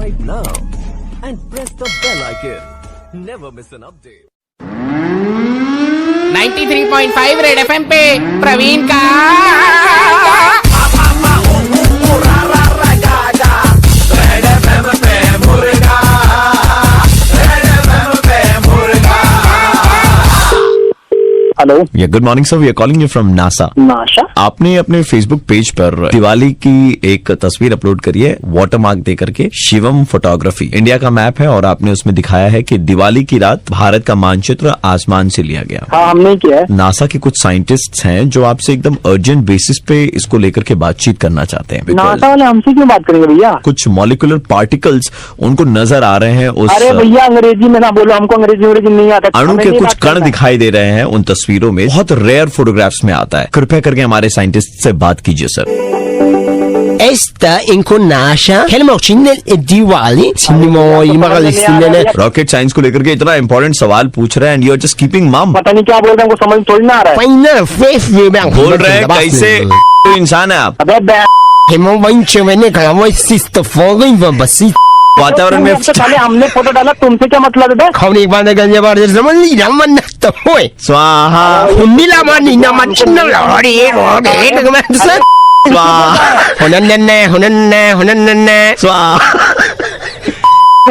subscribe now and press the bell icon. Never miss an update. 93.5 red FM पे प्रवीण का hello या good morning sir, we are calling you from NASA. NASA. आपने अपने Facebook page पर दिवाली की एक तस्वीर अपलोड करी है वाटरमार्क दे करके, शिवम फोटोग्राफी। इंडिया का मैप है और आपने उसमें दिखाया है कि दिवाली की रात भारत का मानचित्र आसमान से लिया गया। हाँ, हमने किया है। नासा के कुछ साइंटिस्ट्स हैं जो आपसे एकदम अर्जेंट बेसिस पे इसको लेकर के बातचीत करना चाहते हैं। नासा वाले हमसे क्यों बात करेंगे भैया? कुछ मॉलिक्यूलर पार्टिकल्स उनको नजर आ रहे हैं उस अरे भैया अंग्रेजी में ना बोलो, हमको अंग्रेजी नहीं आता। अणु के कुछ कण दिखाई दे रहे हैं उन तस्वीरों में, बहुत रेयर फोटोग्राफ्स में आता है। कृपया करके हमारे साइंटिस्ट से बात कीजिए sir. Esta inconasha helmochin Diwali sinimo imagalisine rocket science को लेकर के इतना इंपॉर्टेंट सवाल पूछ रहे हैं and you are just keeping mum. पता नहीं क्या बोल रहे हैं, हमको समझ थोड़ी ना आ रहा है। paina face bang बोल रहे हैं कैसे इंसान है आप? अबे hemo vanche mene kalamo sister following basi वातावरण में पहले हमने फोटो डाला, तुमसे क्या मतलब है? khawni banda ganje bar zaman li raman to hoy स्वाहा humila mani na machinna lori ro de स्वाहा honanne स्वाहा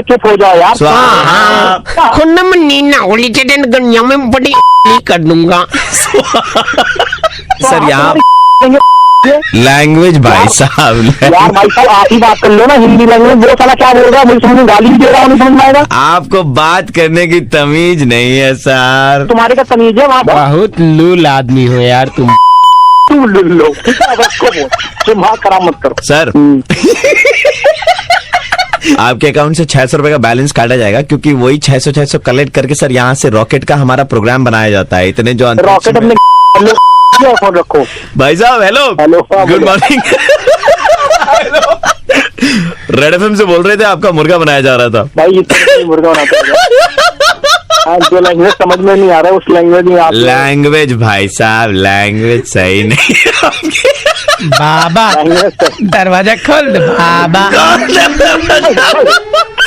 चुप हो जाओ यार। स्वाहा khonna mani na oli teden ganya mein badi कर दूंगा। सर यहाँ लैंग्वेज भाई साहब, यार भाई साहब आप ही बात कर लो ना हिंदी लैंग्वेज। वो साला क्या बोल रहा है, मुझे समझ में गाली भी दे रहा हूँ, समझ में आएगा? आपको बात करने की तमीज नहीं है सर। तुम्हारे का तमीज है वहाँ? बहुत लूल आदमी हो यार तुम। तू लो तुम हाँ खराब मत करो सर। आपके अकाउंट से 600 रुपए का बैलेंस काटा जाएगा क्योंकि वही 600 कलेक्ट करके सर यहाँ से रॉकेट का हमारा प्रोग्राम बनाया जाता है। इतने जो रॉकेट अपने फोन रखो। भाई साहब hello hello, good morning. Red FM से बोल रहे थे, आपका मुर्गा बनाया जा रहा था। भाई इतना मुर्गा बनाता है जो लैंग्वेज समझ में नहीं आ रहा है उस लैंग्वेज में आप लैंग्वेज भाई साहब, लैंग्वेज सही नहीं। बाबा दरवाजा खोल दो बाबा।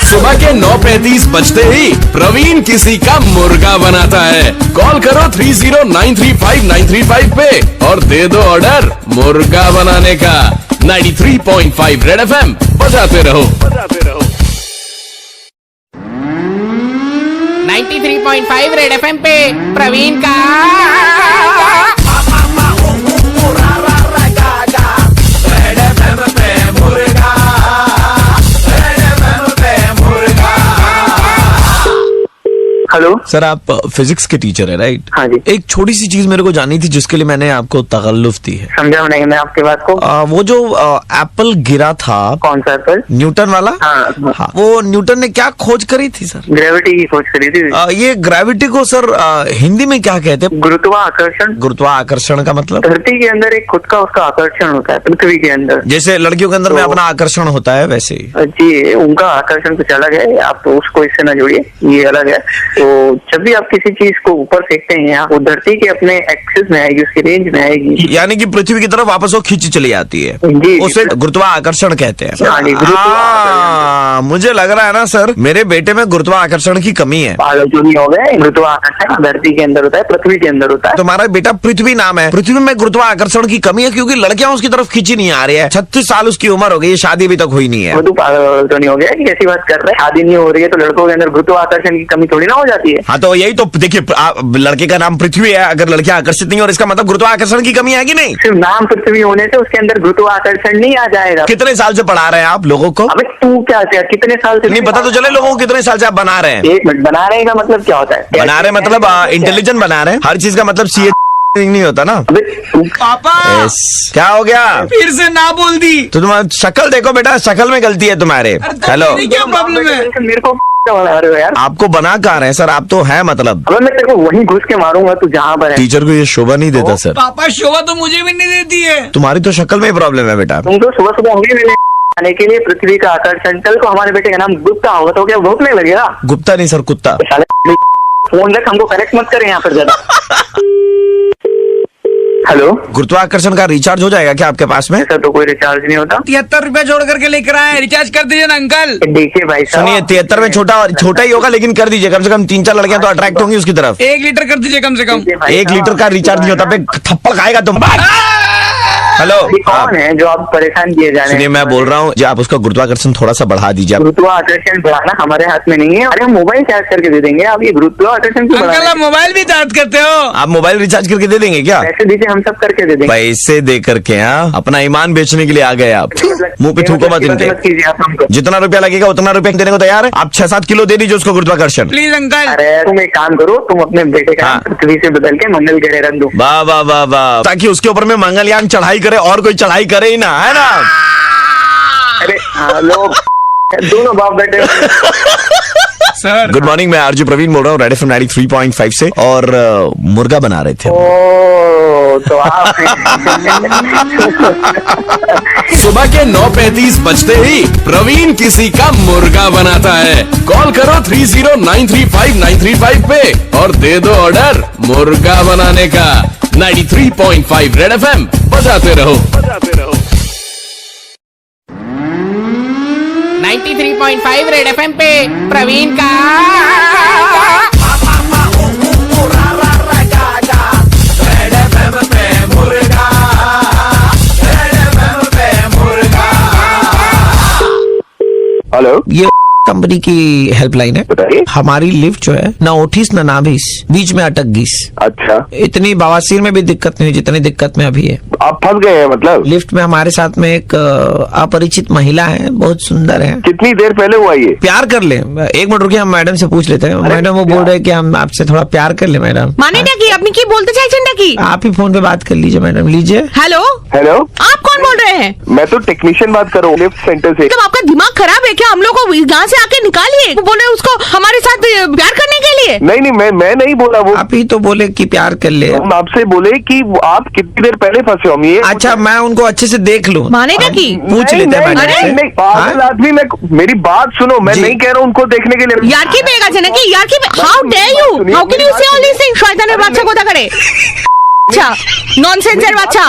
सुबह के 9:35 बजते ही प्रवीण किसी का मुर्गा बनाता है। कॉल करो 30935935 पे और दे दो ऑर्डर मुर्गा बनाने का। 93.5 रेड एफएम बजाते रहो। 93.5 रेड एफएम पे प्रवीण का हेलो सर, आप फिजिक्स के टीचर है राइट? हाँ जी। एक छोटी सी चीज मेरे को जाननी थी जिसके लिए मैंने आपको तकल्लुफ दी है। समझा नहीं मैं आपकी बात को। वो जो एप्पल गिरा था, कौन सा एप्पल? न्यूटन वाला। हाँ। वो न्यूटन ने क्या खोज करी थी सर? ग्रेविटी की खोज करी थी। ये ग्रेविटी को सर हिंदी में क्या कहते हैं? गुरुत्वाकर्षण। गुरुत्वाकर्षण का मतलब? धरती के अंदर एक खुद का उसका आकर्षण होता है पृथ्वी के अंदर। जैसे लड़कियों के अंदर में अपना आकर्षण होता है वैसे ही। जी, उनका आकर्षण कुछ अलग है, आप तो उसको इससे ना जोड़िए, ये अलग है। तो जब भी आप किसी चीज को ऊपर फेंकते हैं वो धरती के अपने एक्सिस में आएगी, उसकी रेंज में आएगी, यानी कि पृथ्वी की तरफ वापस वो खींच चली जाती है। जी, उसे गुरुत्वाकर्षण कहते हैं। हाँ जी, गुरुत्वाकर्षण। मुझे लग रहा है ना सर, मेरे बेटे में गुरुत्वाकर्षण की कमी है। पागल जो नहीं हो गए, गुरुत्वाकर्षण धरती के अंदर होता है, पृथ्वी के अंदर होता है। तुम्हारा बेटा पृथ्वी नाम है, पृथ्वी में गुरुत्वाकर्षण की कमी है क्योंकि लड़कियां उसकी तरफ खींची नहीं आ रही है। 36 साल उसकी उम्र हो गई, शादी भी तक हुई नहीं है। वो तो पागल तो नहीं हो गया कि कैसी बात कर रहे हैं? शादी नहीं हो रही है तो लड़कों के अंदर गुरुत्वाकर्षण की कमी थोड़ी ना हो जाती है। हाँ तो यही तो देखिए, लड़के का नाम पृथ्वी है, अगर लड़कियां आकर्षित नहीं और इसका मतलब गुरुत्वाकर्षण की कमी है कि नहीं? सिर्फ नाम पृथ्वी होने से उसके अंदर गुरुत्वाकर्षण नहीं आ जाएगा। कितने साल से पढ़ा रहे हैं आप लोगों को? अबे तू क्या कितने साल से? नहीं पता तो चले लोगों को कितने साल से आप बना रहे हैं। एक मिनट, बना रहे का मतलब क्या होता है? बना रहे मतलब इंटेलिजेंट बना रहे हैं। हर चीज का मतलब सीए नहीं होता ना। पापा क्या हो गया? फिर से ना बोल दी तो तुम्हारी शक्ल देखो बेटा, शक्ल में गलती है तुम्हारे। हेलो, क्या प्रॉब्लम है? मेरे को क्या बना रहे हो यार? आपको बना कहाँ रहे हैं सर? आप तो है मतलब। अबे मैं तेरे को वहीं घुस के मारूंगा तू जहाँ पर है। टीचर को ये शोभा नहीं देता सर। पापा शोभा तो मुझे भी नहीं देती है। तुम्हारी तो शक्ल में ही प्रॉब्लम है बेटा। तुम तो सुबह सुबह होंगे मिलने आने के लिए पृथ्वी का आकर्षण। कल को हमारे बेटे का नाम गुप्ता होगा तो क्या भूख नहीं लगेगा? गुप्ता नहीं सर, कुत्ता। साले फोन रख, हमको करेक्ट मत करे यहाँ पर ज्यादा। हेलो गुरुत्वाकर्षण का रिचार्ज हो जाएगा क्या आपके पास में? ऐसा तो कोई रिचार्ज नहीं होता। 73 रुपए जोड़ करके लेकर आए, रिचार्ज कर दीजिए ना अंकल। देखिए भाई साहब, सुनिए 73 में छोटा ही होगा, लेकिन कर दीजिए। कम से कम 3-4 लड़कियां तो अट्रैक्ट होंगी उसकी तरफ। 1 लीटर कर दीजिए कम से कम। देखिए भाई 1 साहब, लीटर का रिचार्ज नहीं होता, पे थप्पड़ खाएगा तुम। हेलो ये कौन है जो आप परेशान किए जा रहे सुनिए, हैं? मैं बोल रहा हूँ जी, आप उसका गुरुत्वाकर्षण थोड़ा सा बढ़ा दीजिए। गुरुत्वाकर्षण बढ़ाना हमारे हाथ में नहीं है। अरे हम मोबाइल चार्ज करके दे देंगे, आप ये गुरुत्वाकर्षण क्यों बढ़ा अंकल रहे आप हैं? मोबाइल भी चार्ज करते हो? आप मोबाइल रिचार्ज करके दे देंगे क्या? पैसे दीजिए, हम सब करके दे देंगे। पैसे दे करके? हाँ, अपना ईमान बेचने के लिए आ गए आप। मुंह पे थूको मत इनके। मत कीजिए आप हमको। जितना रुपया लगेगा उतना रुपया देने को तैयार है। आप 6-7 किलो दे दीजिए उसको गुरुत्वाकर्षण। Please uncle. अरे तुम एक काम करो, तुम अपने बेटे का हाँ। नाम पृथ्वी से बदल के मंगल ग्रह रख दो। वाह वाह वाह वाह, ताकि उसके ऊपर में मंगलयान चढ़ाई करे और कोई चढ़ाई करे ही ना, है ना? अरे हाँ, लोग दोनों बाप बेटे। सर गुड मॉर्निंग, मैं आरजे प्रवीण बोल रहा हूँ रेड एफएम 93.5 से, और मुर्गा बना रहे थे। ओ तो आप सुबह के 9:35 बजते ही प्रवीण किसी का मुर्गा बनाता है। कॉल करो 30935935 पे और दे दो ऑर्डर मुर्गा बनाने का। 93.5 रेड एफएम बजाते रहो। 93.5 रेड एफएम पे प्रवीण का हेलो, ये कंपनी की हेल्पलाइन है। बताइए। हमारी लिफ्ट जो है ना ओठीस ना नाभिस, बीच में अटक गई। अच्छा, इतनी बवासीर में भी दिक्कत नहीं, जितनी दिक्कत में अभी है। आप फंस गए हैं मतलब? लिफ्ट में हमारे साथ में एक अपरिचित महिला है, बहुत सुंदर है। कितनी देर पहले हुआ ये? प्यार कर ले। 1 मिनट रुकिए, हम मैडम से पूछ लेते हैं। मैडम वो बोल रहे हैं कि हम आपसे थोड़ा प्यार कर ले। मैडम মানে নাকি আপনি কি বলতে চাইছেন নাকি? आप ही फोन पे बात कर लीजिए। मैडम लीजिए। हेलो, हेलो, आप कौन बोल रहे हैं? मैं तो टेक्नीशियन बात कर रहा हूँ लिफ्ट सेंटर से। मतलब आपका दिमाग खराब है क्या? हम लोग को यहाँ से आके निकालिए। वो बोल रहे हैं उसको हमारे साथ प्यार करने के लिए। नहीं, मैं नहीं बोला वो। आप ही तो बोले कि प्यार कर ले। हम आपसे बोले कि आप कितनी देर पहले फंसे हो। हम ये अच्छा, मैं उनको अच्छे से देख लूं। माने नाकी? पूछ लेते हैं मैडम अरे, से। नहीं, पागल हाँ? आदमी, मैं मेरी बात सुनो। मैं जी। नहीं कह रहा हूँ उनको देखने के लिए। यार की बेगा ছে নাকি? यार की how dare you? How can you say all this thing? শয়তানের বাচ্চা কোথা করে? আচ্ছা, ননসেন্সের বাচ্চা।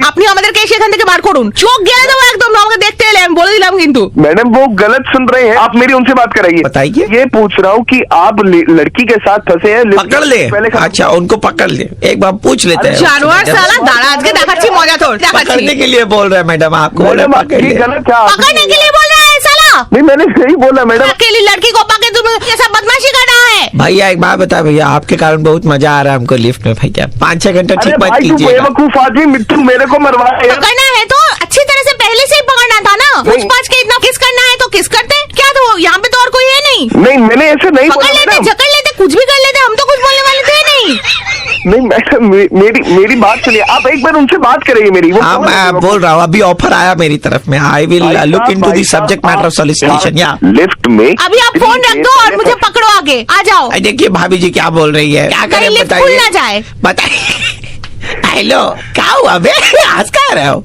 আপনি আমাদেরকে সেখান থেকে বার করুন। চোখ গেলে দেবো একদম, আমাকে দেখতে এলে আমি বলে দিলাম কিন্তু। मैडम वो गलत सुन रहे हैं, आप मेरी उनसे बात कराइए। बताइए। ये पूछ रहा हूँ कि आप लड़की के साथ फंसे हैं। पकड़ ले। अच्छा, उनको पकड़ ले, एक बार पूछ लेते हैं। জানোয়ার শালা, দাঁড়া আজকে দেখাচ্ছি মজা তোর। पकड़ने দেখাচ্ছি। के लिए बोल रहे हैं मैडम आपको। बोले मैडम पकड़ ये ले। गलत था। पकड़ने के लिए बोल रहा है साला। नहीं, मैंने सही बोला मैडम। अकेली लड़की को पकड़ तुम ये सब बदमाशी कर रहा है। भैया एक बात बता भैया, आपके कारण बहुत मजा आ रहा है हमको लिफ्ट में। भैया 5-6 घंटा अरे ठीक मत भाई तू कीजिएगा। बेवकूफ आदमी, तू मेरे को मरवा रहा है। पकड़ना है तो अच्छी तरह से पहले से ही पकड़ना था ना। पूछ पाछ के इतना किस करना है तो किस करते। क्या तो यहाँ पे तो और कोई है नहीं। नहीं, मैंने ऐसे नहीं पकड़ बोला लेते, मैडम। जकड़ लेते, कुछ भी कर लेते। हम तो कुछ बोलने वाले थे नहीं। नहीं मैडम, मेरी बात सुनिए। आप एक बार उनसे बात करिए मेरी। वो हाँ, कौन है मैं बेवकूफ? बोल रहा हूँ, अभी ऑफर आया मेरी तरफ में। I will look into the subject matter of solicitation. या लिफ्ट में अभी आप फोन रख दो और मुझे पकड़ो आगे। आ जाओ। देखिए भाभी जी क्या बोल रही है। क्या करें लिफ्ट खुल ना जाए। बताइए। हेलो, क्या हुआ बे? आज कह रहे हो?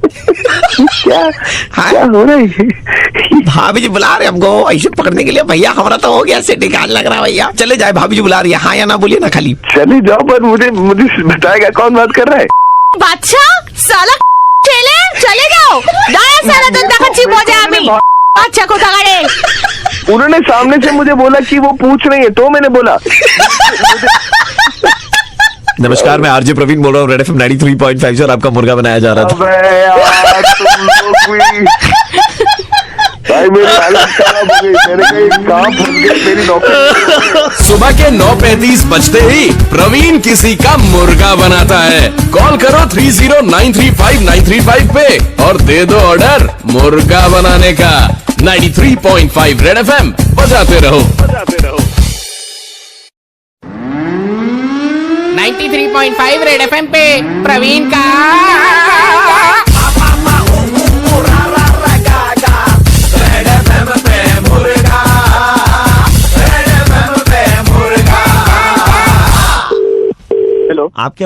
क्या हाँ? क्या हो रहा है? भाभी जी बुला रहे हमको ऐसे पकड़ने के लिए। भैया हमारा तो हो गया, सेटिंग हाथ लग रहा है भैया। चले जाए, भाभी जी बुला रही है। हाँ या ना बोलिए ना खाली। चले जाओ, पर मुझे बताएगा कौन बात कर रहा है। বাচ্চা সালা ছেলে চলে যাও। দাঁড়া সালা তোর দেখাচ্ছি মজা আমি। বাচ্চা কোথাকারে? उन्होंने सामने से मुझे बोला कि वो पूछ रही है, तो मैंने बोला। नमस्कार, मैं आरजे प्रवीण बोल रहा हूँ रेड एफएम 93.5 से, और आपका मुर्गा बनाया जा रहा था। अबे यार, तुम लोग भी भाई मेरी हालत खराब हो गई। मैंने कहा ये कहाँ फंस गए, मेरी नौकरी। सुबह के 9:35 बजते ही प्रवीण किसी का मुर्गा बनाता है। कॉल करो 30935935 पे और दे दो ऑर्डर मुर्गा बनाने का। 93.5 रेड एफएम बजाते रहो। 93.5 रेड एफएम पे प्रवीण का हेलो, आपके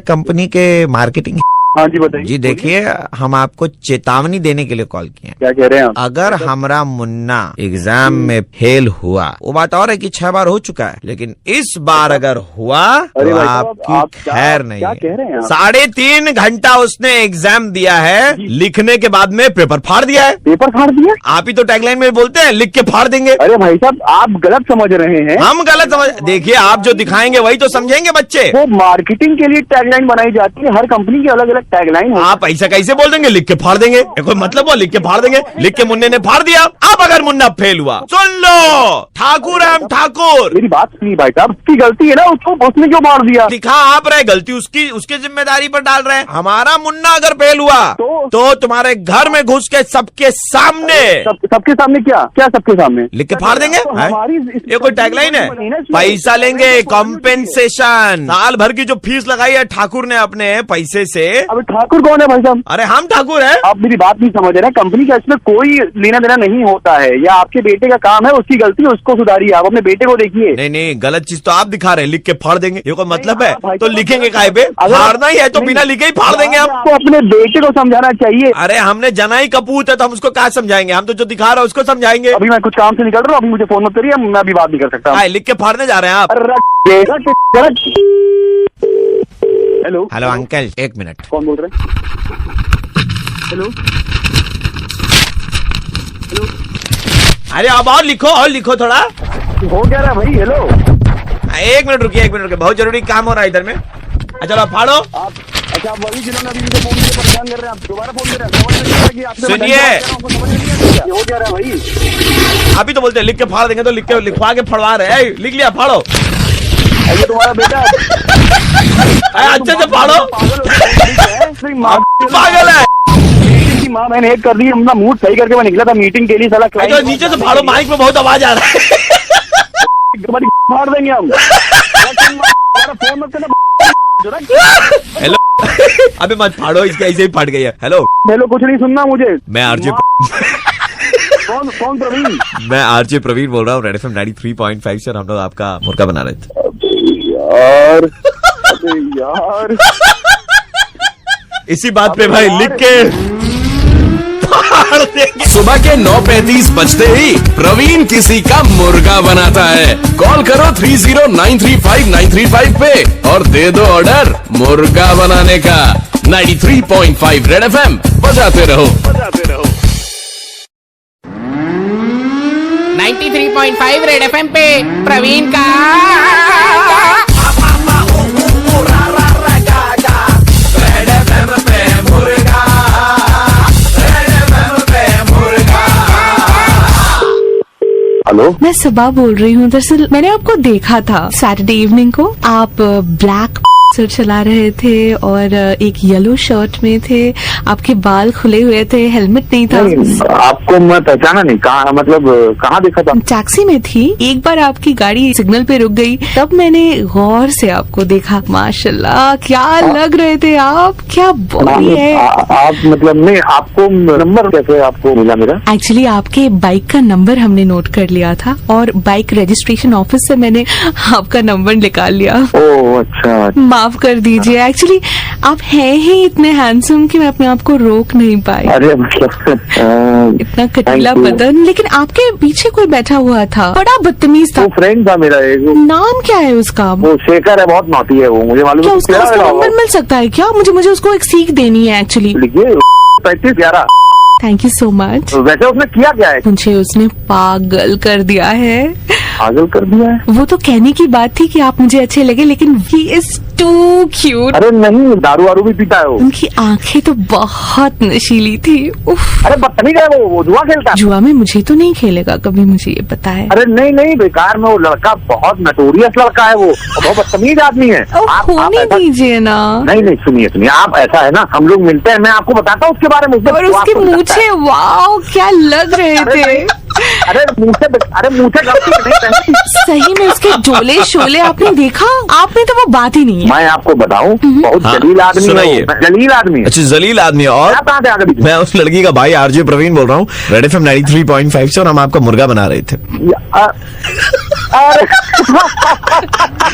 कंपनी के मार्केटिंग हाँ जी बताइए। जी देखिए, हम आपको चेतावनी देने के लिए कॉल किए हैं। क्या कह रहे हैं आप? अगर हमारा मुन्ना एग्जाम में फेल हुआ, वो बात और है कि 6 बार हो चुका है, लेकिन इस बार अगर हुआ अरे तो भाई साहब, आपकी आप खैर नहीं क्या है। कह रहे हैं आप? 3.5 घंटा उसने एग्जाम दिया है, लिखने के बाद में पेपर फाड़ दिया है। पेपर फाड़ दिया? आप ही तो टैगलाइन में बोलते हैं लिख के फाड़ देंगे। अरे भाई साहब, आप गलत समझ रहे हैं। हम गलत समझ, देखिए आप जो दिखाएंगे वही तो समझेंगे बच्चे। वो मार्केटिंग के लिए टैगलाइन बनाई जाती है, हर कंपनी की अलग अलग टैगलाइन है। आप ऐसा कैसे बोल देंगे लिख के फाड़ देंगे? ये कोई मतलब हुआ? लिख के फाड़ देंगे, लिख के मुन्ने ने फाड़ दिया। अब अगर मुन्ना फेल हुआ, सुन लो, ठाकुर है हम ठाकुर। मेरी बात सुनिए भाई साहब, उसकी गलती है ना, उसको उसने क्यों मार दिया? दिखा आप रहे, गलती उसकी, उसके जिम्मेदारी पर डाल रहे हैं। हमारा मुन्ना अगर फेल हुआ तो तुम्हारे घर में घुस के सबके सामने सबके सामने क्या क्या सबके सामने लिख के फाड़ देंगे। तो हैं? हमारी ये कोई टैगलाइन है? पैसा लेंगे, कॉम्पेंसेशन। साल भर की जो फीस लगाई है ठाकुर ने अपने पैसे से। अब ठाकुर कौन है भाई साहब? अरे हम ठाकुर है। आप मेरी बात नहीं समझ रहे हैं। कंपनी का इसमें कोई लेना देना नहीं होता है, या आपके बेटे का काम है, उसकी गलती है, उसको सुधारिए। आप अपने बेटे को देखिए। नहीं नहीं, गलत चीज तो आप दिखा रहे हैं, लिख के फाड़ देंगे। ये कोई मतलब है? भाई तो साहब, लिखेंगे काहे पे? फाड़ना ही है तो बिना लिखे ही फाड़ देंगे हम। आपको अपने बेटे को समझाना चाहिए। अरे हमने जना ही कपूत है तो हम उसको क्या समझाएंगे? हम तो जो दिखा रहे हैं उसको समझाएंगे। अभी मैं कुछ काम से निकल रहा हूँ, अभी मुझे फोन मत करिए, मैं अभी बात नहीं कर सकता। लिख के फाड़ने जा रहे हैं आप? Hello hello uncle, 1 minute. कौन बोल रहे हैं? हेलो हेलो, अरे अब और लिखो थोड़ा। हो क्या रहा है भाई? हेलो 1 मिनट रुकिए, 1 मिनट रुकिए, बहुत जरूरी काम हो रहा है इधर में। चलो आप फाड़ो। आप अच्छा, आप वही जिन्होंने अभी मुझे फोन किया परेशान कर रहे हैं, आप दोबारा फोन कर रहे हैं। समझ नहीं आ रहा कि आपसे सुनिए। बताने जा रहा हूं, आपको समझ नहीं आ रहा? हो क्या रहा है भाई? अभी तो बोलते हैं लिख के फाड़ देंगे, तो लिख के लिखवा के फड़वा रहे हैं। लिख लिया, फाड़ो। ये तुम्हारा बेटा अच्छे से फाड़ो। पागल है। की माँ मैंने एक कर दी, अपना मूड सही करके मैं निकला था मीटिंग के लिए। साला अच्छा, नीचे से फाड़ो, माइक में बहुत आवाज आ रहा है। फाड़ देंगे हम। फोन मत करना। हेलो अबे मत फाड़ो, इसके ऐसे ही फट गई है। हेलो हेलो, कुछ नहीं सुनना मुझे। मैं आरजे कौन प्रवीण? मैं आरजे प्रवीण बोल रहा हूँ, रेड एफएम 93.5 से। हम लोग आपका मुर्गा बना रहे थे। अबे यार इसी बात पे भाई लिख के फाड़ देंगे। सुबह के 9:35 बजते ही प्रवीण किसी का मुर्गा बनाता है। कॉल करो 30935935 पे और दे दो ऑर्डर मुर्गा बनाने का। 93.5 रेड एफएम बजाते रहो। 93.5 रेड एफएम पे प्रवीण का हेलो, मैं सुबह बोल रही हूँ। दरअसल मैंने आपको देखा था सैटरडे इवनिंग को, आप ब्लैक सर चला रहे थे और एक येलो शर्ट में थे, आपके बाल खुले हुए थे, हेलमेट नहीं था। आपको मैं पहचाना नहीं। कहाँ मतलब कहाँ देखा था? टैक्सी में थी। एक बार आपकी गाड़ी सिग्नल पे रुक गई, तब मैंने गौर से आपको देखा। माशाल्लाह, क्या लग रहे थे आप, क्या बॉडी है। आप मतलब नहीं, आपको नंबर कैसे आपको मिला मेरा? एक्चुअली आपके बाइक का नंबर हमने नोट कर लिया था और बाइक रजिस्ट्रेशन ऑफिस से मैंने आपका नंबर निकाल लिया। ओह अच्छा। माफ कर दीजिए, एक्चुअली आप हैं ही इतने हैंडसम कि मैं अपने आप को रोक नहीं पाई। अरे मतलब इतना कटीला बदन, लेकिन आपके पीछे कोई बैठा हुआ था, बड़ा बदतमीज था। वो फ्रेंड था मेरा एक। नाम क्या है उसका? वो शेखर है, बहुत नौटी है वो, मुझे मालूम क्या है। उसका नंबर मिल सकता है क्या? मुझे उसको एक सीख देनी है एक्चुअली। लिखिए 3511। Thank you so much. वैसे उसने किया क्या है? मुझे उसने पागल कर दिया है। पागल कर दिया है? वो तो कहने की बात थी कि आप मुझे अच्छे लगे, लेकिन ही इज टू क्यूट। अरे नहीं, दारू वारू भी पीता है वो। उनकी आंखें तो बहुत नशीली थी। उफ। अरे बदतमीज है वो जुआ खेलता है। जुआ में मुझे तो नहीं खेलेगा कभी, मुझे ये पता है। अरे नहीं नहीं, बेकार में वो लड़का बहुत नटोरियस लड़का है वो, बहुत बदतमीज आदमी है। आप होने ऐसा- दीजिए ना। नहीं नहीं, सुनिए आप, ऐसा है ना, हम लोग मिलते हैं, मैं आपको बताता हूँ उसके बारे में। और उसके मूछे, वाओ क्या लग रहे थे। अरे मुँह से गलती नहीं पहनती। सही में उसके डोले शोले आपने देखा? आपने तो वो बात ही नहीं है। मैं आपको बताऊं, बहुत हाँ, जलील आदमी है सुनाइए। वो, जलील आदमी है। अच्छा, जलील आदमी है। और आप कहाँ से आ गए? मैं उस लड़की का भाई आरजे प्रवीण बोल रहा हूँ, रेड एफएम 93.5 से, और हम आपका मुर्गा बना रहे थे।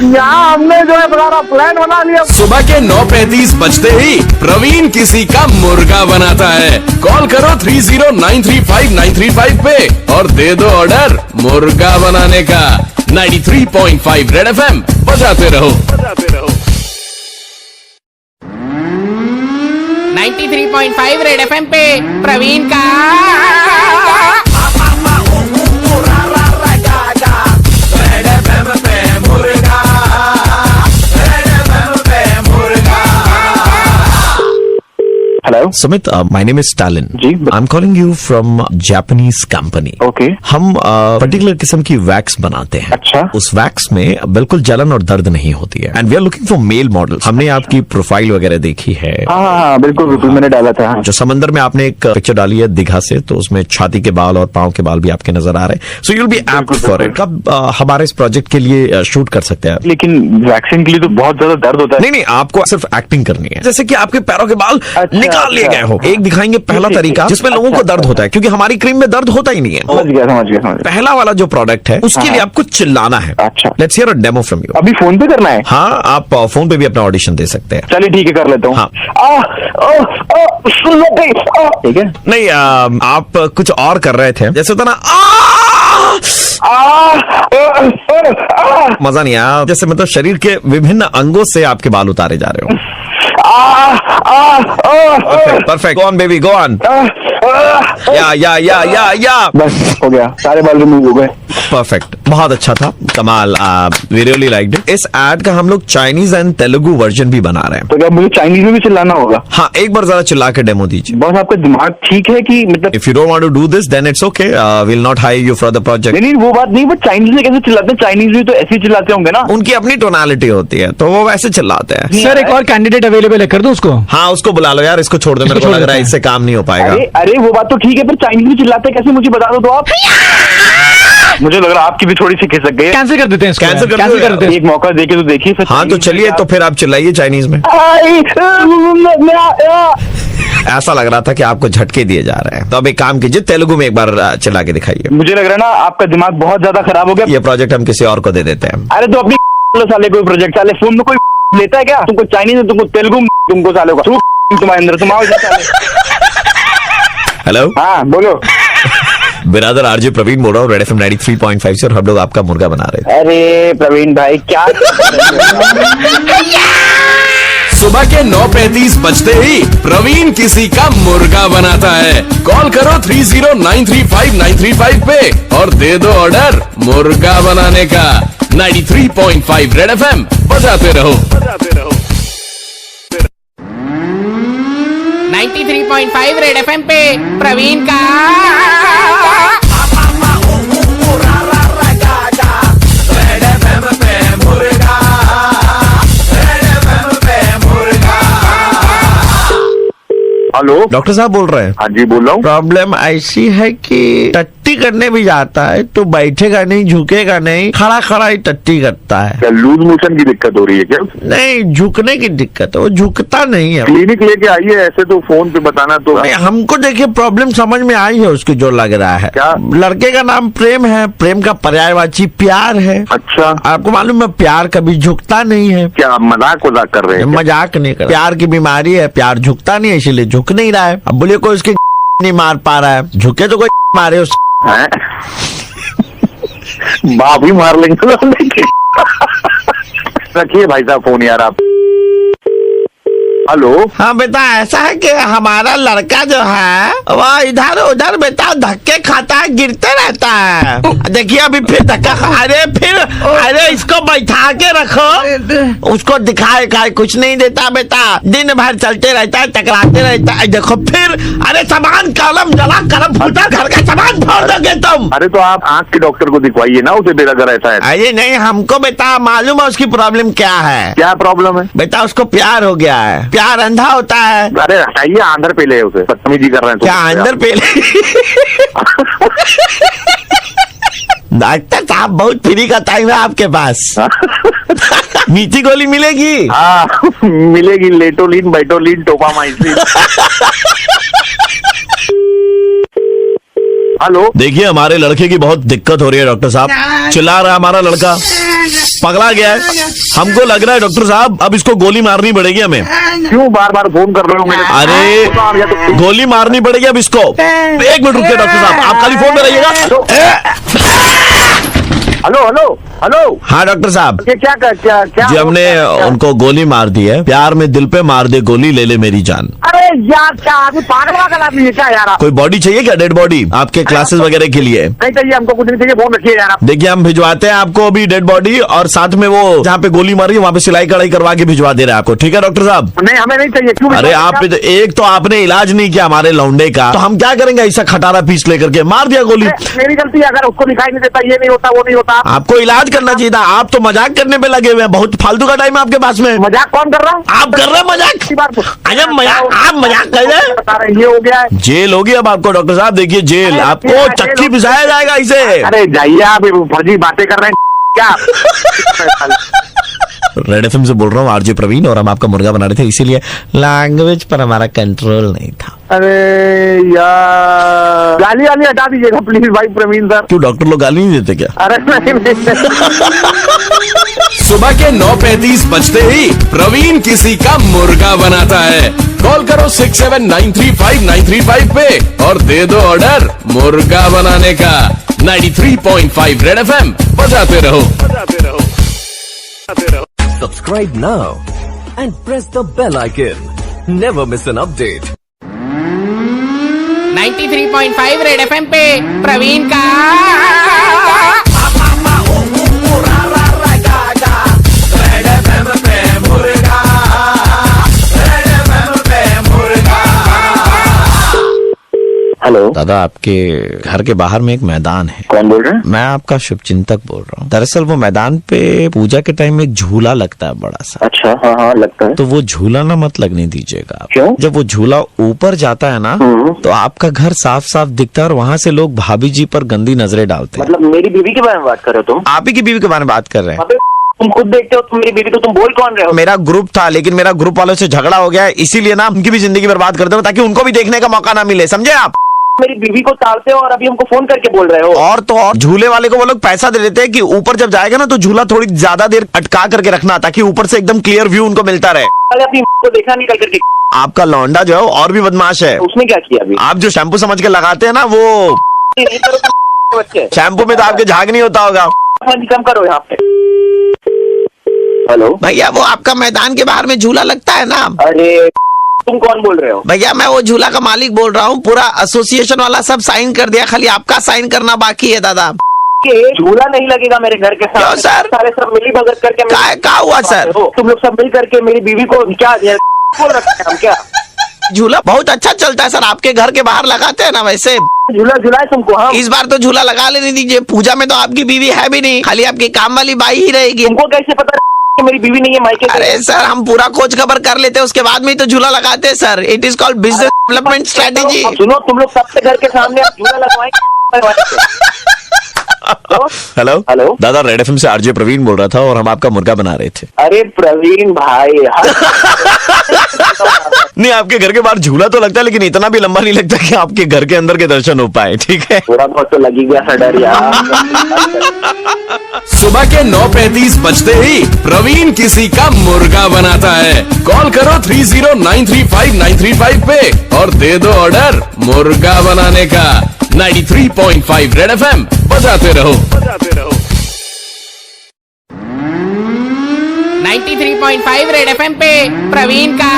यहाँ हमने जो है बड़ा प्लान बना लिया। सुबह के 9:35 बजते ही प्रवीण किसी का मुर्गा बनाता है। कॉल करो 30935935 पे और दे दो ऑर्डर मुर्गा बनाने का। 93.5 रेड एफएम बजाते रहो। 93.5 रेड एफएम पे प्रवीण का hello Sumit, my name is Stalin. जी। I'm calling you from Japanese company. Okay. हम पर्टिकुलर किस्म की वैक्स बनाते हैं। अच्छा। उस वैक्स में बिल्कुल जलन और दर्द नहीं होती है। And we are looking for male models. हमने आपकी प्रोफाइल वगैरह देखी है। हाँ बिल्कुल मैंने डाला था। जो समंदर में आपने एक पिक्चर डाली है दीघा से, तो उसमें छाती के बाल और पांव के बाल भी आपके नजर आ रहे हैं। So you'll be apt for it. कब हमारे इस प्रोजेक्ट के लिए शूट कर सकते हैं? लेकिन वैक्सीन के लिए तो बहुत ज्यादा दर्द होता है। नहीं नहीं, आपको सिर्फ एक्टिंग करनी है, जैसे कि आपके पैरों के बाल निकाल लिए गए हो। एक दिखाएंगे पहला तरीका जिसमें लोगों को दर्द होता है, क्योंकि हमारी क्रीम में दर्द होता ही नहीं है। समझ गया। पहला वाला जो प्रोडक्ट है उसके लिए आपको चिल्लाना है। अच्छा। Let's hear a demo from you. अभी फोन पे करना है? हाँ, आप फोन पे भी अपना ऑडिशन दे सकते हैं। चलिए ठीक है, कर लेता हूँ। हाँ। ठीक है। नहीं, आप कुछ और कर रहे थे, जैसे होता ना मजा नहीं आया। जैसे मतलब शरीर के विभिन्न अंगों से आपके बाल उतारे जा रहे हो। Perfect. Go on baby, go on. या बस हो गया, सारे बाल रिमूव हो गए। परफेक्ट, बहुत अच्छा था, कमाल। We really liked it. इस एड का हम लोग चाइनीज एंड तेलुगु वर्जन भी बना रहे हैं। तो क्या मुझे चाइनीज में भी चिल्लाना होगा? हाँ, एक बार जरा चिल्ला के डेमो दीजिए। बस आपका दिमाग ठीक है कि मतलब? If you don't want to do this then it's okay, will not hire you for the project. नहीं वो बात नहीं, वो चाइनीज में कैसे चिल्लाते हैं? चाइनीज में तो ऐसे ही चिल्लाते होंगे ना। उनकी अपनी टोनालिटी होती है, तो वो वैसे चिल्लाते हैं। सर एक और कैंडिडेट अवेलेबल है, कर दूं उसको? हाँ, उसको बुला लो यार, इसको छोड़ दो। मेरे को लग रहा है इससे काम नहीं हो पाएगा। अरे वो बात तो ठीक है, पर चाइनीज में चिल्लाते कैसे मुझे बता दो तो आप। मुझे लग रहा है आपकी भी थोड़ी सी खिसक गई है। कैंसिल कर देते हैं इसको। कैंसिल कर देते हैं। एक मौका देके तो देखिए। हाँ तो चलिए, तो फिर आप चिल्लाइए चाइनीज में। ऐसा लग रहा था कि आपको झटके दिए जा रहे हैं, तो अब एक काम कीजिए, तेलुगु में एक बार चिल्ला के दिखाइए। मुझे लग रहा है ना आपका दिमाग बहुत ज्यादा खराब हो गया। ये प्रोजेक्ट हम किसी और को दे देते हैं। अरे तो अपनी साले कोई प्रोजेक्ट साले फोन में कोई लेता है क्या? तुमको चाइनीज में, तुमको तेलुगु में, तुमको साले को तुम्हारे अंदर, तुम आओ साले। हेलो, हाँ बोलो। बिरादर आरजे प्रवीण बोल रहा हूँ, रेड एफएम 93.5 से, और हम लोग आपका मुर्गा बना रहे थे। अरे प्रवीण भाई क्या सुबह के 9:35 बजते ही प्रवीण किसी का मुर्गा बनाता है। कॉल करो 30935935 पे और दे दो ऑर्डर मुर्गा बनाने का। 93.5 रेड एफएम बजाते रहो। 93.5 रेड एफएम पे प्रवीण का हेलो डॉक्टर साहब बोल रहे हैं? हाँ जी बोल रहा हूँ। प्रॉब्लम ऐसी है कि टट्टी करने भी जाता है तो बैठेगा नहीं, झुकेगा नहीं, खड़ा खड़ा ही टट्टी करता है। क्या लूज मोशन की दिक्कत हो रही है क्या? नहीं, झुकने की दिक्कत है, वो झुकता नहीं है। क्लिनिक लेके आइए, ऐसे तो फोन पे बताना तो। नहीं, हमको देखिए प्रॉब्लम समझ में आई है उसकी, जो लग रहा है। क्या? लड़के का नाम प्रेम है, प्रेम का पर्यायवाची प्यार है। अच्छा, आपको मालूम है प्यार कभी झुकता नहीं है। क्या मजाक वजाक कर रहे हैं? मजाक नहीं कर, प्यार की बीमारी है, प्यार झुकता नहीं है, इसीलिए झुक नहीं रहा है। अब बोलिए कोई उसकी नहीं मार पा रहा है, झुके तो कोई मारे उस। भाभी मार लेंगे। रखिए भाई साहब फोन यार आप। हेलो। हाँ बेटा, ऐसा है कि हमारा लड़का जो है वह इधर उधर बेटा धक्के खाता है, गिरते रहता है। देखिए अभी फिर धक्का अरे इसको बैठा के रखो, उसको दिखाए कुछ नहीं देता बेटा, दिन भर चलते रहता है, टकराते रहता है। देखो फिर, अरे सामान कलम जला, कलम फूटा, घर का सामान फोड़ दोगे तुम। अरे तो आप आँख के डॉक्टर को दिखवाइए ना उसे, बेटा अगर ऐसा है। अरे नहीं, हमको बेटा मालूम है उसकी प्रॉब्लम क्या है। क्या प्रॉब्लम है? बेटा उसको प्यार हो गया है, प्यार अंधा होता है। अरे हटाइए, आंधर पे ले उसे, बदतमीजी कर रहे हैं। क्या अंदर पे डॉक्टर साहब बहुत फ्री का टाइम है आपके पास। मीठी गोली मिलेगी? हाँ मिलेगी, लेटोलिन, बैटोलिन, टोपामाइसिन। हेलो। देखिए हमारे लड़के की बहुत दिक्कत हो रही है डॉक्टर साहब, चिल्ला रहा है हमारा लड़का, पगला गया है। हमको लग रहा है डॉक्टर साहब अब इसको गोली मारनी पड़ेगी हमें। क्यों बार बार फोन कर रहे हो मेरे? अरे गोली मारनी पड़ेगी अब इसको। एक मिनट रुकिए डॉक्टर साहब, आप खाली फोन में रहिएगा। Hello hello hello. हाँ डॉक्टर साहब, ये क्या क्या जी हमने उनको गोली मार दी है। प्यार में दिल पे मार दे गोली, ले ले मेरी जान। अरे यार क्या आदमी पागल वागल आदमी है क्या यार आप? कोई बॉडी चाहिए क्या, डेड बॉडी आपके क्लासेस वगैरह के लिए? नहीं चाहिए हमको, कुछ नहीं चाहिए, फोन रखिए यार आप। देखिए हम भिजवाते हैं आपको अभी डेड बॉडी, और साथ में वो जहाँ पे गोली मारी है वहाँ पे सिलाई कढ़ाई करवा के भिजवा दे रहे हैं आपको। ठीक है डॉक्टर साहब? नहीं हमें नहीं चाहिए। क्यों? अरे आप एक तो आपने इलाज नहीं किया हमारे लौंडे का, तो हम क्या करेंगे? ऐसा खटारा पीस लेकर के मार दिया गोली। मेरी गलती है, अगर उसको दिखाई नहीं देता, ये नहीं होता, वो नहीं होता। आपको इलाज करना चाहिए था, आप तो मजाक करने पे लगे हुए हैं। बहुत फालतू का टाइम है आपके पास में। मजाक कौन कर रहा है? आप कर रहे हैं मजाक। अरे मजाक, आप मजाक कर रहे हैं। बता रहे ये हो गया है। जेल होगी अब आपको डॉक्टर साहब। देखिए जेल, आपको चक्की पिसाया जाएगा इसे। अरे जाइए आप, फर्जी बातें कर रहे हैं क्या? रेड एफएम से बोल रहा हूँ, आरजे प्रवीण, और हम आपका मुर्गा बना रहे थे, इसीलिए लैंग्वेज पर हमारा कंट्रोल नहीं था। अरे यार गाली वाली हटा दीजिएगा प्लीज भाई प्रवीण सर। क्यों डॉक्टर लोग गाली नहीं देते क्या? अरे नहीं। सुबह के 9:35 बजते ही प्रवीण किसी का मुर्गा बनाता है। कॉल करो 67935935 पे और दे दो ऑर्डर मुर्गा बनाने का। 93.5 रेड एफएम बजाते रहो। Subscribe now and press the bell icon. Never miss an update. 93.5 red FM पे प्रवीण का हेलो दादा, आपके घर के बाहर में एक मैदान है। कौन बोल रहे हैं? मैं आपका शुभचिंतक बोल रहा हूँ। दरअसल वो मैदान पे पूजा के टाइम में एक झूला लगता है बड़ा सा। अच्छा हाँ हाँ लगता है। तो वो झूला ना मत लगने दीजिएगा आप। क्यों? जब वो झूला ऊपर जाता है ना, तो आपका घर साफ साफ दिखता है और वहाँ से लोग भाभी जी पर गंदी नजरें डालते हैं। मतलब मेरी बीवी के बारे में बात कर रहे हो तुम? आप ही की बीवी के बारे में बात कर रहे हैं। तुम खुद देखते हो, तुम मेरी बीवी, तो तुम बोल कौन रहे हो? मेरा ग्रुप था, लेकिन मेरा ग्रुप वालों से झगड़ा हो गया है, इसीलिए ना उनकी भी जिंदगी बर्बाद कर दो ताकि उनको भी देखने का मौका ना मिले, समझे आप? मेरी बीवी को टालते हो और अभी हमको फोन करके बोल रहे हो। और तो और झूले वाले को वो लोग पैसा दे देते हैं कि ऊपर जब जाएगा ना तो झूला थोड़ी ज्यादा देर अटका करके रखना, ताकि ऊपर से एकदम क्लियर व्यू उनको मिलता रहे। अरे अपनी को देखा निकल करके। आपका लौंडा जो है और भी बदमाश है। उसने क्या किया अभी? आप जो शैम्पू समझ के लगाते हैं ना, वो नहीं करो बच्चे। शैम्पू में तो आपके झाग नहीं होता होगा। कम करो यहाँ पे। हेलो भैया, वो आपका मैदान के बाहर में झूला लगता है ना? अरे तुम कौन बोल रहे हो? भैया मैं वो झूला का मालिक बोल रहा हूँ। पूरा एसोसिएशन वाला सब साइन कर दिया, खाली आपका साइन करना बाकी है दादा। झूला नहीं लगेगा मेरे घर के साथ। सर? सारे सब मिली भगत करके क्या हुआ सर? तुम लोग सब मिल करके मेरी बीवी को क्या बोल रखे हैं हम क्या? झूला बहुत अच्छा चलता है सर, आपके घर के बाहर लगाते हैं ना वैसे। झूला झूला तुमको? हाँ इस बार तो झूला लगा लेने दीजिए। पूजा में तो आपकी बीवी है भी नहीं, खाली आपकी काम वाली बाई ही रहेगी। तुमको कैसे पता कि मेरी बीवी नहीं है मायके? अरे सर, हम पूरा खोज खबर कर लेते हैं, उसके बाद में तो झूला लगाते हैं sir. It is called business development strategy. सुनो, तुम लोग सबके घर के सामने आप झूला लगवाएंगे। हेलो हेलो दादा, रेड एफएम से आरजे प्रवीण बोल रहा था और हम आपका मुर्गा बना रहे थे। अरे प्रवीण भाई नहीं, आपके घर के बाहर झूला तो लगता है, लेकिन इतना भी लंबा नहीं लगता कि आपके घर के अंदर के दर्शन हो पाए। ठीक है, थोड़ा बहुत तो लगी गया था डर यार। सुबह के 9:35 बजते ही प्रवीण किसी का मुर्गा बनाता है। कॉल करो 30935935 पे और दे दो ऑर्डर मुर्गा बनाने का। 93.5 रेड एफएम बजाते रहो। 93.5 रेड एफएम पे प्रवीण का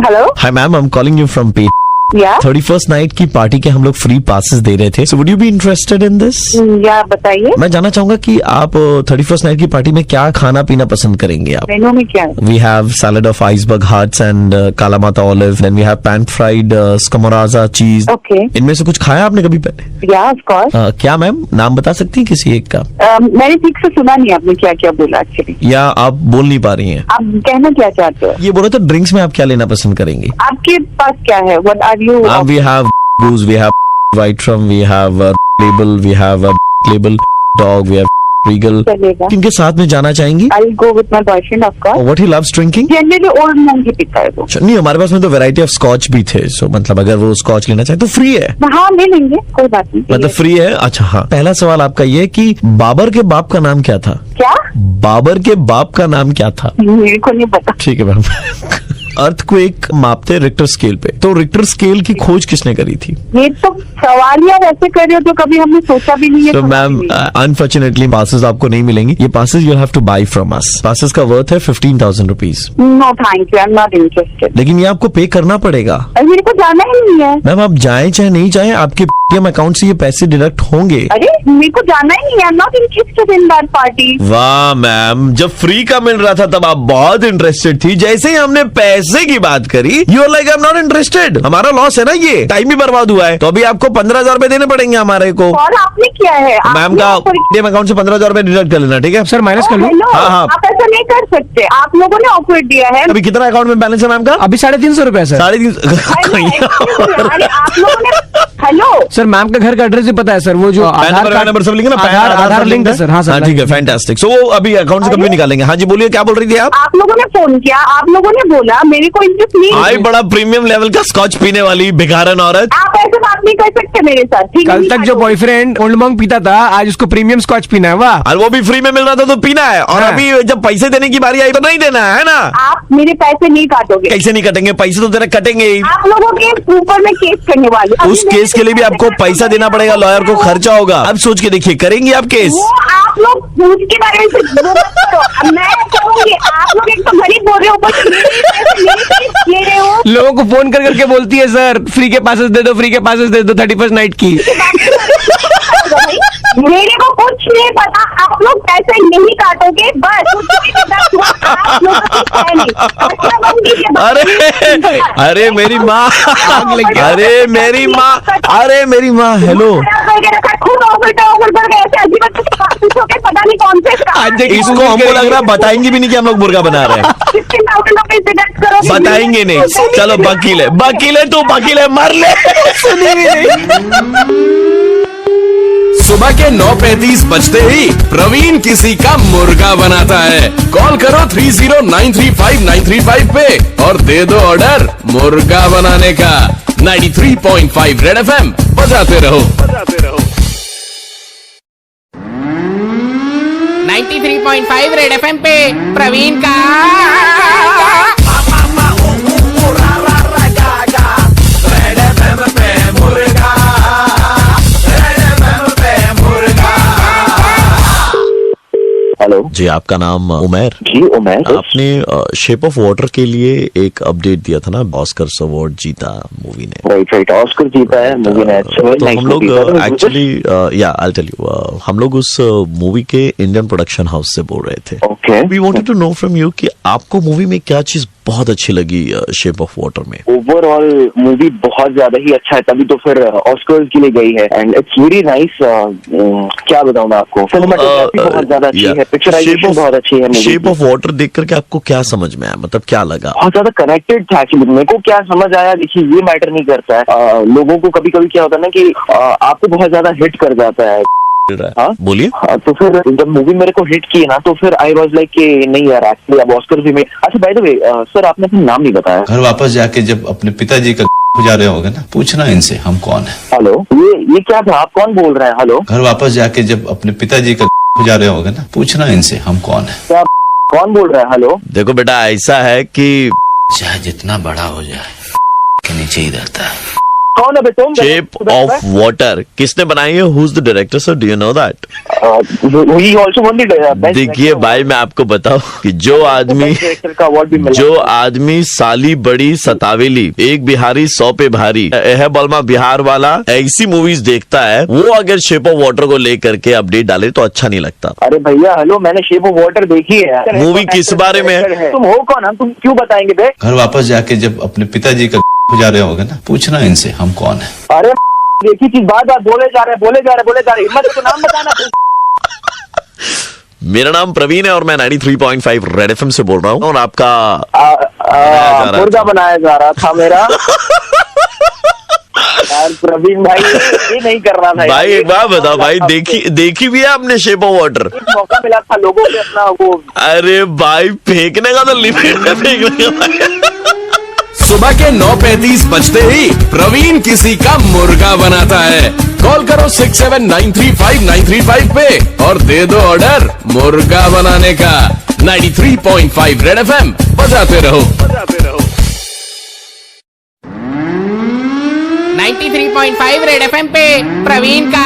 hello hi ma'am, I am calling you from pet. या 31st नाइट की पार्टी के हम लोग फ्री पासेस दे रहे थे, so would you be interested in this? या बताइए मैं जानना चाहूंगा कि आप 31st नाइट की पार्टी में क्या खाना पीना पसंद करेंगे आप? मेनू में क्या है? We have salad of iceberg hearts and kalamata olive. Then we have pan fried scamorza cheese. Okay इनमें से कुछ खाया आपने कभी पहले? या ऑफ कोर्स। क्या मैम, नाम बता सकती हैं किसी एक का? मैंने ठीक से सुना नहीं आपने क्या क्या बोला एक्चुअली। या आप बोल नहीं पा रही हैं? आप कहना क्या चाहते हो? ये बोलो तो ड्रिंक्स में आप क्या लेना पसंद करेंगे? आपके पास क्या है? What are you? We have booze, we have white rum, we have label, we have label dog, we have Regal, चलेगा। किनके साथ में जाना चाहेंगी? I go with my boyfriend of course. What he loves drinking? Generally Old Monk ही पीता है वो। नहीं, हमारे पास में तो वैरायटी ऑफ स्कॉच भी थे, सो मतलब अगर वो स्कॉच लेना चाहे तो फ्री है, हाँ ले लेंगे, कोई बात नहीं। मतलब फ्री है। अच्छा हाँ, पहला सवाल आपका ये कि बाबर के बाप का नाम क्या था? क्या? बाबर के बाप का नाम क्या था? मेरे को नहीं पता। ठीक है मैम। अर्थक्वेक मापते रिक्टर स्केल पे, तो रिक्टर स्केल की खोज किसने करी थी? ये तो सवाल ही आप ऐसे कर रहे हो तो कभी हमने सोचा भी नहीं है। तो मैम अनफॉर्चुनेटली पासेस आपको नहीं मिलेंगी, ये passes you have to buy from us. Passes का वर्थ है 15,000 rupees. No thank you, I am not interested. लेकिन ये आपको पे करना पड़ेगा। मेरे को जाना ही नहीं है। मैम आप जाए चाहे नहीं जाए, आपके पेटीएम अकाउंट से ये पैसे डिडक्ट होंगे। अरे मेरे को जाना ही नहीं है, आई am not interested in that party. वाह मैम, जब फ्री का मिल रहा था तब आप बहुत इंटरेस्टेड थी, जैसे ही हमने पैसे की बात करी you are like I am not interested. हमारा लॉस है ना, ये टाइम भी बर्बाद हुआ है, तो अभी आपको 15,000 रुपए देने पड़ेंगे हमारे को। और आपने किया है मैम का पेटीएम अकाउंट से 15,000 रुपए डिडक्ट कर लेना, ठीक है सर माइनस कर लो। हेलो, हाँ, हाँ। आप ऐसा नहीं कर सकते, आप लोगों ने ऑफर दिया है। अभी कितना अकाउंट में बैलेंस है मैम का? अभी 350 रुपए सर। 350। अरे आप लोगों ने, हेलो सर मैम का घर का एड्रेस भी पता है सर, वो जो आधार नंबर सब लिखे ना, आधार लिंक है सर। हाँ सर, ठीक है, फैंटास्टिक। सो अभी अकाउंट से कभी निकालेंगे। हाँ जी बोलिए, क्या बोल रही थी आप? आप लोगों ने फोन किया, आप लोगों ने बोला, मेरे को इंटरेस्ट नहीं आई है। बड़ा प्रीमियम लेवल का स्कॉच पीने वाली भिखारन औरत। आप ऐसे बात नहीं कर सकते मेरे साथ, ठीक है? कल तक जो बॉयफ्रेंड ओल्ड मंक पीता था, आज उसको प्रीमियम स्कॉच पीना है। वाह, और वो भी फ्री में मिल रहा था तो पीना है, और हाँ। अभी जब पैसे देने की बारी आई तो नहीं देना है ना? आप मेरे पैसे नहीं काटोगे। कैसे नहीं कटेंगे? पैसे तो तेरे कटेंगे ही। आप लोगों के ऊपर में केस करने वाले। उस केस के लिए भी आपको पैसा देना पड़ेगा, लॉयर को खर्चा होगा। अब सोच के देखिए, करेंगे आप केस? वो आप लोग पूछ के बारे में वो मत करो। अब मैं कहूँगी, आप लोग एक तो गरीब बोल रहे हो, ऊपर से मेरे केस ले रहे हो। लोगों को फोन कर करके बोलती है सर फ्री के पासेस दे दो, फ्री के पासेस दे दो 31st नाइट की। मेरे को कुछ नहीं पता, आप लोग पैसे नहीं काटोगे, बस आप लोग अरे अरे मेरी माँ, अरे मेरी माँ, अरे मेरी माँ, हेलो। खुद ऑफर कर गए ऐसे अजीब पता नहीं कौन से इसको हमको लग रहा बताएंगे भी नहीं कि हम लोग मुर्गा बना रहे हैं। 15,000 डिडक्ट करो। बताएंगे नहीं। चलो वकील है तू, वकील है, मार ले। सुनी भी नहीं। सुबह के 9:35 बजते ही प्रवीण किसी का मुर्गा बनाता है। कॉल करो 30935935 पे और दे दो ऑर्डर मुर्गा बनाने का। 93.5 रेड FM बजाते रहो। 93.5 रेड एफएम पे प्रवीण का हेलो जी, आपका नाम उमैर? जी उमैर। आपने शेप ऑफ वाटर के लिए एक अपडेट दिया था ना, ऑस्कर्स अवार्ड जीता मूवी ने। राइट, ऑस्कर जीता है मूवी ने। तो हम लोग एक्चुअली या आई टेल यू, हम लोग उस मूवी के इंडियन प्रोडक्शन हाउस से बोल रहे थे। Okay, we wanted to know from you कि आपको मूवी में क्या चीज बहुत अच्छी लगी शेप ऑफ वाटर में? ओवरऑल मूवी बहुत ज्यादा ही अच्छा है, तभी तो फिर ऑस्कर्स के लिए गई है एंड इट्स वेरी नाइस। क्या बताऊं मैं आपको, सिनेमेटोग्राफी बहुत ज्यादा अच्छी है, पिक्चराइजेशन बहुत अच्छी है। शेप ऑफ वाटर देख करके आपको क्या समझ में आया, मतलब क्या लगा? बहुत ज्यादा कनेक्टेड था एक्चुअली। मेरे को क्या समझ आया, देखिए ये मैटर नहीं करता है। लोगों को कभी कभी क्या होता है ना कि आपको बहुत ज्यादा हिट कर जाता है। हाँ बोलिए। तो फिर जब मूवी मेरे को हिट की ना, तो फिर आई वाज लाइक कि नहीं यार, एक्चुअली अब ऑस्कर भी में। अच्छा बाय द वे सर, आपने अपना नाम नहीं बताया। घर वापस जाके जब अपने पिताजी का जा रहे होगे ना, पूछना इनसे हम कौन है। हेलो, ये क्या था, आप कौन बोल रहे हैं? हेलो, घर वापस जाके जब अपने पिताजी का जा रहे होगे ना, पूछना इनसे हम कौन है। क्या कौन बोल रहा है? हेलो, देखो बेटा, ऐसा है कि चाहे जितना बड़ा हो जाए के नीचे ही रहता है। कौन है बेटा? शेप ऑफ वाटर किसने बनाई है? Who is the director sir, do you know that? He also one the देखिए भाई, मैं आपको बताऊं कि जो आदमी साली बड़ी सतावेली, एक बिहारी 100 पे भारी है बलमा बिहार वाला, ऐसी मूवीज देखता है, वो अगर शेप ऑफ वाटर को लेकर के अपडेट डाले तो अच्छा नहीं लगता। अरे भैया हेलो, मैंने शेप ऑफ वाटर देखी है। मूवी किस बारे में है? तुम हो कौन? हम तुम क्यों बताएंगे बे? घर वापस जाके जब अपने पिताजी का जा रहे होगे ना, पूछना इनसे हम कौन है। अरे एक ही चीज बार बार बोले जा रहे, हिम्मत है तो नाम बताना। मेरा नाम प्रवीण है और मैं 93.5 रेड एफएम से बोल रहा हूँ, और आपका मुर्गा बनाया जा रहा था मेरा। यार प्रवीण भाई ये नहीं करना था भाई एक बात बताओ भाई, देखी भी है आपने शेप ऑफ वाटर? एक मौका मिला था लोगों को अपना वो। अरे भाई फेंकने का तो लिमिट है फेंकने का। सुबह के 9:35 बजते ही प्रवीण किसी का मुर्गा बनाता है। कॉल करो 67935935 पे और दे दो ऑर्डर मुर्गा बनाने का। 93.5 रेड एफएम बजाते रहो। 93.5 रेड एफएम पे प्रवीण का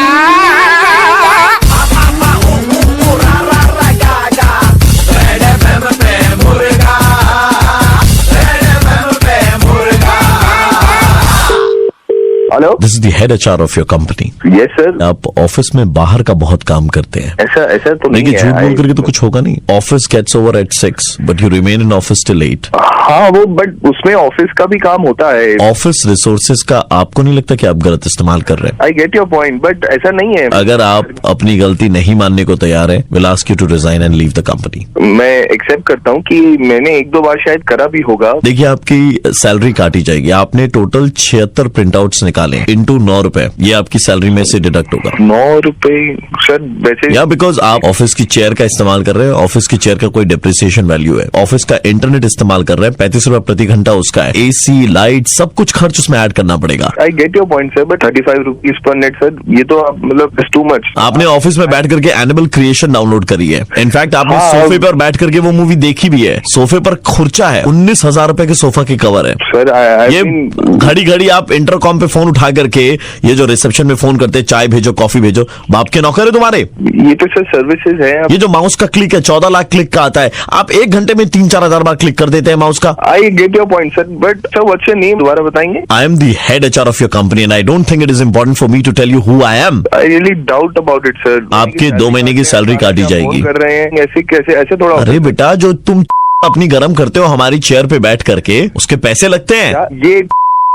hello, this is the head HR of your company. Yes sir. आप ऑफिस में बाहर का बहुत काम करते हैं। ऐसा तो नहीं देखिए है। झूठ बोल करके तो कुछ होगा नहीं। Office gets over at 6 but you remain in office till 8। हाँ वो, बट उसमें ऑफिस का भी काम होता है। ऑफिस रिसोर्सेज का आपको नहीं लगता कि आप गलत इस्तेमाल कर रहे हैं? आई गेट योर पॉइंट, बट ऐसा नहीं है। अगर आप अपनी गलती नहीं मानने को तैयार है, will ask you to resign and leave the company. मैं एक्सेप्ट करता हूँ कि मैंने 1-2 बार शायद करा भी होगा। देखिए आपकी सैलरी काटी जाएगी। आपने टोटल 76 प्रिंट आउट्स निकाले इंटू 9 रुपए, ये आपकी सैलरी में से डिडक्ट होगा। 9 रुपए सर वैसे? या बिकॉज आप ऑफिस की चेयर का इस्तेमाल कर रहे हैं। ऑफिस की चेयर का कोई डिप्रिसिएशन वैल्यू है। ऑफिस का इंटरनेट इस्तेमाल कर रहे हैं, 35 रुपए प्रति घंटा उसका है। एसी, लाइट, सब कुछ खर्च उसमें ऐड करना पड़ेगा। आई get your point sir, but 35 rupees per net sir, ये तो आप मतलब टू मच। आपने ऑफिस में बैठ करके एनिमल क्रिएशन डाउनलोड करी है। इनफैक्ट आपने सोफे पर बैठ करके वो मूवी देखी भी है। सोफे पर खुर्चा है, 19,000 रुपए के सोफा की कवर है सर। ये घड़ी घड़ी आप इंटरकॉम पे फोन उठा करके, ये जो रिसेप्शन में फोन करते, चाय भेजो, कॉफी भेजो, बाप के नौकर है तुम्हारे। ये तो सर सर्विसेज है। ये जो माउस का क्लिक है, 14 लाख क्लिक का आता है। आप 1 घंटे में 3-4 हजार बार क्लिक कर देते हैं माउस का। I get your point sir, but sir what's your name, दोबारा बताएंगे? I am the head HR of your company and I don't think it is important for me to tell you who I am. I really doubt about it sir. आपके 2 महीने की salary काटी जाएगी। कर रहे हैं ऐसे कैसे? ऐसे थोड़ा। अरे बेटा, जो तुम अपनी गरम करते हो हमारी चेयर पे बैठ करके, उसके पैसे लगते हैं। ये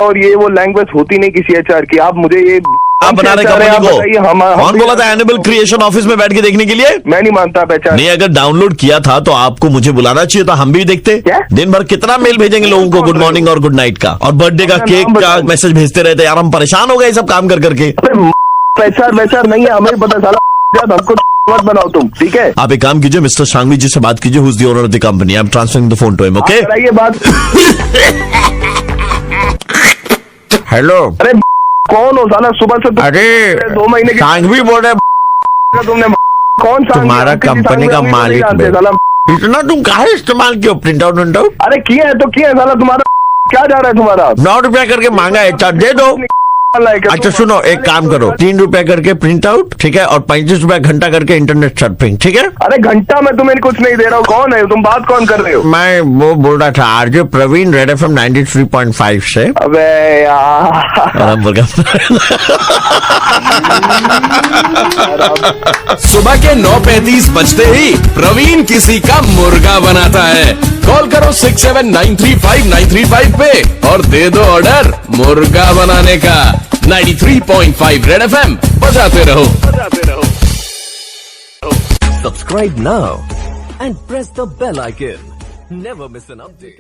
और ये वो लैंग्वेज होती नहीं किसी एचआर की। आप मुझे ये आप बना रहे कंपनी को। कौन बोला था एनिमल क्रिएशन ऑफिस में बैठ के देखने के लिए? मैं नहीं मानता पहचान। नहीं, अगर डाउनलोड किया था तो आपको मुझे बुलाना चाहिए था, हम भी देखते। क्या? दिन भर कितना मेल भेजेंगे लोगों को, गुड मॉर्निंग और गुड नाइट का, और बर्थडे का केक का मैसेज भेजते रहते यार। हम परेशान हो गए सब काम कर करके। पैसा नहीं है हमें पता, साला हमको मत बनाओ तुम, ठीक है? आप एक काम कीजिए, मिस्टर शांघवी जी से बात कीजिए, who is the owner of the company. I am transferring the phone to him, okay? कराइए बात। हेलो। अरे कौन हो साला? सुबह से अरे 2 महीने की सांघवी बोल रहे। तुमने कौन सा तुम्हारा कंपनी का मालिक मैं। साला इतना तुम काहे इस्तेमाल किया प्रिंट आउट? अरे किया है तो किया है साला। तुम्हारा क्या जा रहा है तुम्हारा? 9 रुपया करके मांगा है, चार दे दो। अच्छा सुनो, एक काम करो, 3 रुपया करके प्रिंट आउट, ठीक है, और 35 रुपया घंटा करके इंटरनेट सर्फिंग, ठीक है? अरे घंटा में तुम्हें कुछ नहीं दे रहा हूँ। कौन है तुम? बात कौन कर रहे हो? मैं वो बोल रहा था आरजे प्रवीण, रेड एफएम 93.5 से। अबे यार, सुबह के 9:35 बजते ही प्रवीण किसी का मुर्गा बनाता है। कॉल करो 67935935 पे और दे दो ऑर्डर मुर्गा बनाने का। 93.5 रेड एफएम बजाते रहो। Subscribe now and press the bell icon. Never miss an update.